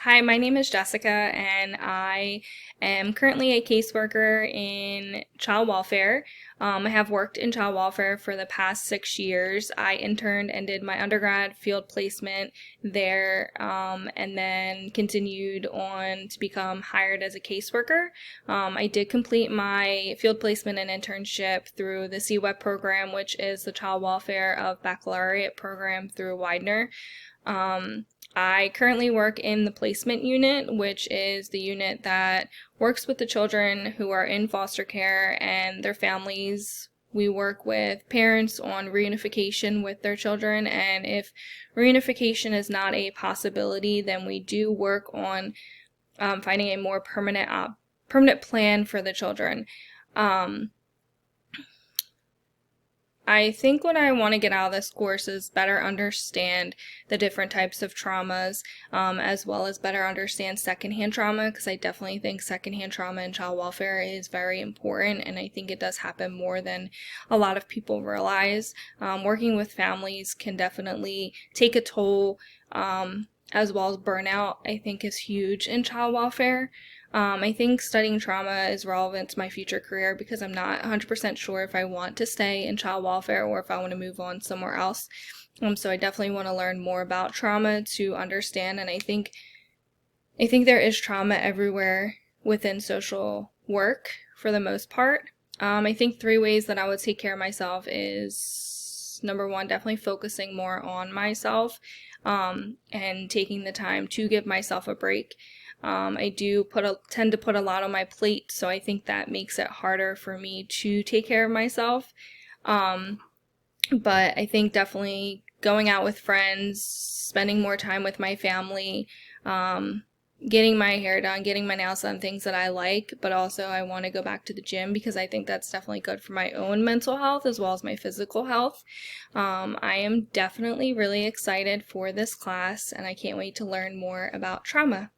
Hi, my name is Jessica, and I am currently a caseworker in child welfare. I have worked in child welfare for the past 6 years. I interned and did my undergrad field placement there, and then continued on to become hired as a caseworker. I did complete my field placement and internship through the CWEP program, which is the Child Welfare of Baccalaureate program through Widener. I currently work in the placement unit, which is the unit that works with the children who are in foster care and their families. We work with parents on reunification with their children, and if reunification is not a possibility, then we do work on finding a more permanent plan for the children. I think what I want to get out of this course is better understand the different types of traumas, as well as better understand secondhand trauma, because I definitely think secondhand trauma in child welfare is very important, and I think it does happen more than a lot of people realize. Working with families can definitely take a toll, as well as burnout, I think is huge in child welfare. I think studying trauma is relevant to my future career because I'm not 100% sure if I want to stay in child welfare or if I want to move on somewhere else. So I definitely want to learn more about trauma to understand, and I think there is trauma everywhere within social work for the most part. I think 3 ways that I would take care of myself is number one, definitely focusing more on myself, and taking the time to give myself a break. I do tend to put a lot on my plate, so I think that makes it harder for me to take care of myself. But I think definitely going out with friends, spending more time with my family, getting my hair done, getting my nails done, things that I like, but also I want to go back to the gym because I think that's definitely good for my own mental health as well as my physical health. I am definitely really excited for this class, and I can't wait to learn more about trauma.